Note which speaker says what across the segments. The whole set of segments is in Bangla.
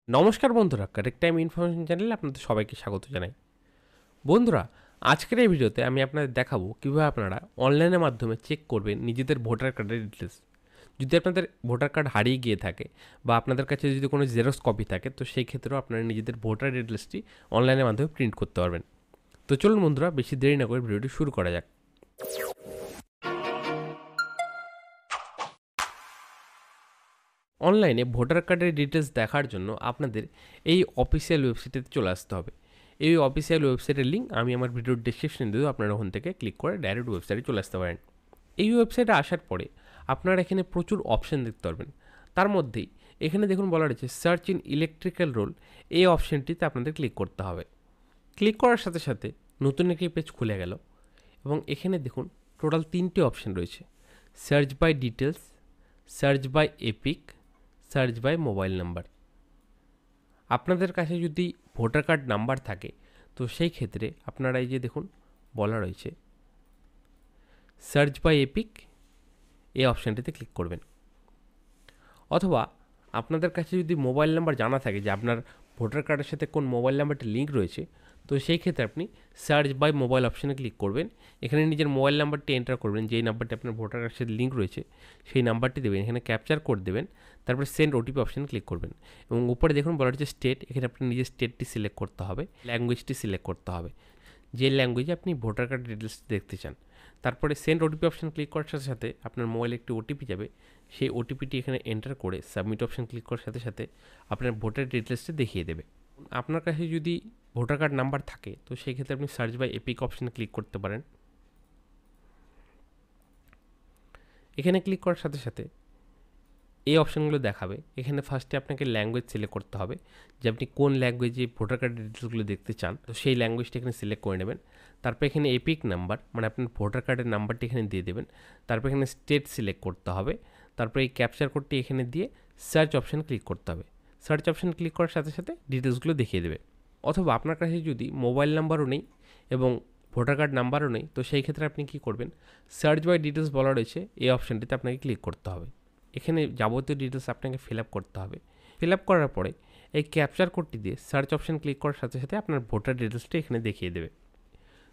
Speaker 1: নমস্কার বন্ধুরা, কারেক্ট টাইম ইনফরমেশন চ্যানেলে আপনাদের সবাইকে স্বাগত জানাই। বন্ধুরা, আজকের এই ভিডিওতে আমি আপনাদের দেখাবো কীভাবে আপনারা অনলাইনের মাধ্যমে চেক করবেন নিজেদের ভোটার কার্ডের ডিটেলস। যদি আপনাদের ভোটার কার্ড হারিয়ে গিয়ে থাকে বা আপনাদের কাছে যদি কোনো জেরক্স কপি থাকে, তো সেই ক্ষেত্রেও আপনারা নিজেদের ভোটার ডিটেলসটি অনলাইনের মাধ্যমে প্রিন্ট করতে পারবেন। তো চলুন বন্ধুরা, বেশি দেরি না করে ভিডিওটি শুরু করা যাক। অনলাইনে ভোটার কার্ডের ডিটেলস দেখার জন্য আপনাদের এই অফিসিয়াল ওয়েবসাইটে চলে আসতে হবে। এই অফিসিয়াল ওয়েবসাইটের লিঙ্ক আমি আমার ভিডিওর ডেসক্রিপশনে দিয়ে দেবো, আপনারা ওখান থেকে ক্লিক করে ডাইরেক্ট ওয়েবসাইটে চলে আসতে পারেন। এই ওয়েবসাইটে আসার পরে আপনারা এখানে প্রচুর অপশান দেখতে পারবেন। তার মধ্যেই এখানে দেখুন বলা রয়েছে সার্চ ইন ইলেকট্রিক্যাল রোল, এই অপশানটিতে আপনাদের ক্লিক করতে হবে। ক্লিক করার সাথে সাথে নতুন একটি পেজ খুলে গেল এবং এখানে দেখুন টোটাল 3টে অপশান রয়েছে: search by details, search by EPIC, search by mobile number. আপনাদের কাছে যদি ভোটার কার্ড নাম্বার থাকে তো সেই ক্ষেত্রে আপনারা এই যে দেখুন বলা রয়েছে সার্চ বাই এপিক, এই অপশানটিতে ক্লিক করবেন। অথবা আপনাদের কাছে যদি মোবাইল নাম্বার জানা থাকে যে আপনার ভোটার কার্ডের সাথে কোন মোবাইল নাম্বারটি লিঙ্ক রয়েছে, তো সেই ক্ষেত্রে আপনি সার্চ বাই মোবাইল অপশানে ক্লিক করবেন। এখানে নিজের মোবাইল নাম্বারটি এন্টার করবেন, যেই নাম্বারটি আপনার ভোটার কার্ডের সাথে লিঙ্ক রয়েছে সেই নাম্বারটি দেবেন, এখানে ক্যাপচার কোড দেবেন, তারপরে সেন্ড ওটিপি অপশানে ক্লিক করবেন। এবং উপরে দেখুন বলা হচ্ছে স্টেট, এখানে আপনি নিজের স্টেটটি সিলেক্ট করতে হবে, ল্যাঙ্গুয়েজটি সিলেক্ট করতে হবে, যে ল্যাঙ্গুয়েজে আপনি ভোটার কার্ড ডিটেলস দেখতে চান। তারপরে সেন্ড ওটিপি অপশান ক্লিক করার সাথে সাথে আপনার মোবাইলে একটি ওটিপি যাবে, সেই ওটিপিটি এখানে এন্টার করে সাবমিট অপশান ক্লিক করার সাথে সাথে আপনার ভোটার ডিটেলসটি দেখিয়ে দেবে। আপনার কাছে যদি ভোটার কার্ড নাম্বার থাকে তো সেই ক্ষেত্রে আপনি সার্চ বাই এপিক অপশানে ক্লিক করতে পারেন। এখানে ক্লিক করার সাথে সাথে এই অপশানগুলো দেখাবে। এখানে ফার্স্টে আপনাকে ল্যাঙ্গুয়েজ সিলেক্ট করতে হবে, যে আপনি কোন ল্যাঙ্গুয়েজে ভোটার কার্ডের ডিটেলসগুলো দেখতে চান, তো সেই ল্যাঙ্গুয়েজটা এখানে সিলেক্ট করে নেবেন। তারপর এখানে এপিক নাম্বার মানে আপনার ভোটার কার্ডের নাম্বারটি এখানে দিয়ে দেবেন। তারপর এখানে স্টেট সিলেক্ট করতে হবে। তারপর এই ক্যাপচার কোডটি এখানে দিয়ে সার্চ অপশান ক্লিক করতে হবে। সার্চ অপশান ক্লিক করার সাথে সাথে ডিটেলসগুলো দেখিয়ে দেবে। অথবা আপনার কাছে যদি মোবাইল নাম্বারও নেই এবং ভোটার কার্ড নাম্বারও নেই, তো সেই ক্ষেত্রে আপনি কী করবেন, সার্চ বাই ডিটেলস বলা রয়েছে এই অপশানটিতে আপনাকে ক্লিক করতে হবে। এখানে যাবতীয় ডিটেলস আপনাকে ফিল আপ করতে হবে। ফিল আপ করার পরে এই ক্যাপচার কোডটি দিয়ে সার্চ অপশান ক্লিক করার সাথে সাথে আপনার ভোটার ডিটেলসটি এখানে দেখিয়ে দেবে।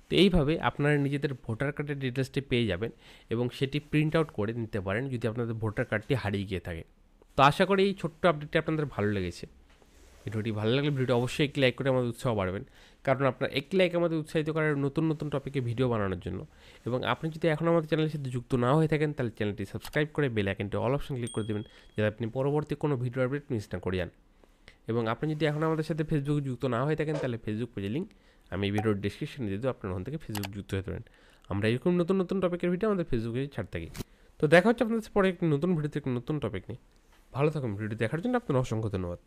Speaker 1: তো এইভাবে আপনারা নিজেদের ভোটার কার্ডের ডিটেলসটি পেয়ে যাবেন এবং সেটি প্রিন্ট আউট করে নিতে পারেন যদি আপনাদের ভোটার কার্ডটি হারিয়ে গিয়ে থাকে। তো আশা করি এই ছোট্ট আপডেটটি আপনাদের ভালো লেগেছে। ভিডিওটি ভালো লাগলে ভিডিওটি অবশ্যই একটি লাইক করে আমাদের উৎসাহ বাড়বেন, কারণ আপনার একটি লাইক আমাদের উৎসাহিত করার নতুন নতুন টপিকে ভিডিও বানানোর জন্য। এবং আপনি যদি এখন আমাদের চ্যানেলের সাথে যুক্ত না হয়ে থাকেন তাহলে চ্যানেলটি সাবস্ক্রাইব করে বেল আইকনটি অল অপশন ক্লিক করে দেবেন, যাতে আপনি পরবর্তী কোনো ভিডিও আপডেট মিস না করে যান। এবং আপনি যদি এখন আমাদের সাথে ফেসবুকে যুক্ত না হয়ে থাকেন তাহলে ফেসবুক পেজের লিঙ্ক আমি এই ভিডিওর ডিসক্রিপশনে দিয়ে দেবো, আপনার ওখান থেকে ফেসবুক যুক্ত হতে পারেন। আমরা এরকম নতুন নতুন টপিকের ভিডিও আমাদের ফেসবুকে ছাড় থাকি। তো দেখা হচ্ছে আপনাদের পরে একটি নতুন ভিডিওতে একটি নতুন টপিক নিয়ে। ভালো থাকুন। ভিডিও দেখার জন্য আপনার অসংখ্য ধন্যবাদ।